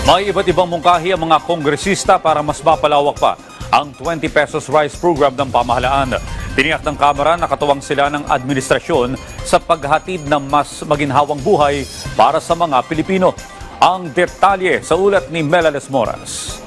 May iba't ibang mungkahi ang mga kongresista para mas mapalawak pa ang 20 pesos rice program ng pamahalaan. Tiniyak ng Kamara na katuwang sila ng administrasyon sa paghatid ng mas maginhawang buhay para sa mga Pilipino. Ang detalye sa ulat ni Melales Moras.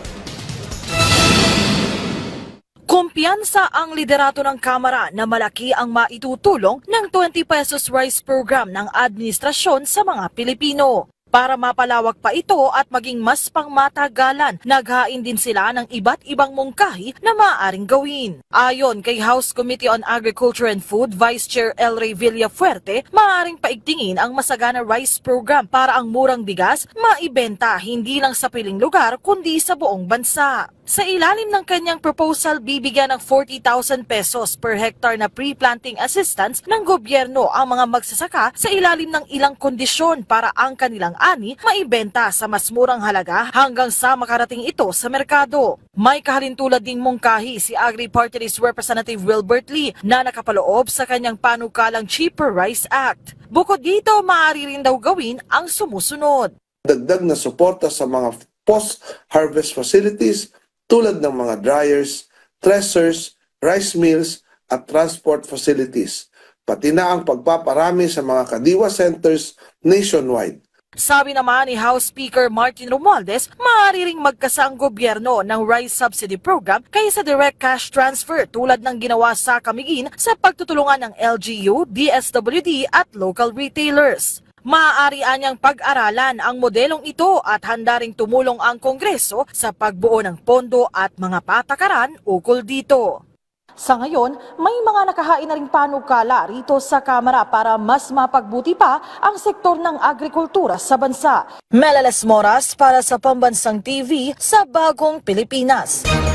Kumpiyansa ang liderato ng Kamara na malaki ang maitutulong ng 20 pesos rice program ng administrasyon sa mga Pilipino. Para mapalawak pa ito at maging mas pangmatagalan, naghain din sila ng iba't ibang mungkahi na maaaring gawin. Ayon kay House Committee on Agriculture and Food Vice Chair El Rey Villafuerte, maaaring paigtingin ang masagana rice program para ang murang bigas maibenta hindi lang sa piling lugar kundi sa buong bansa. Sa ilalim ng kanyang proposal, bibigyan ng 40,000 pesos per hectare na pre-planting assistance ng gobyerno ang mga magsasaka sa ilalim ng ilang kondisyon para ang kanilang ani maibenta sa mas murang halaga hanggang sa makarating ito sa merkado. May kahalintulad ding mungkahi si Agri-Party List Representative Wilbert Lee na nakapaloob sa kanyang panukalang Cheaper Rice Act. Bukod dito, maaari rin daw gawin ang sumusunod. Dagdag na suporta sa mga post-harvest facilities tulad ng mga dryers, threshers, rice mills at transport facilities, pati na ang pagpaparami sa mga kadiwa centers nationwide. Sabi naman ni House Speaker Martin Romualdez, maaari ring magkasa ang gobyerno ng rice subsidy program kaysa direct cash transfer tulad ng ginawa sa Camiguin sa pagtutulungan ng LGU, DSWD at local retailers. Maaari anyang pag-aralan ang modelong ito at handa ring tumulong ang Kongreso sa pagbuo ng pondo at mga patakaran ukol dito. Sa ngayon, may mga nakahain na ring panukala rito sa Kamara para mas mapagbuti pa ang sektor ng agrikultura sa bansa. Melales Moras para sa Pambansang TV sa Bagong Pilipinas.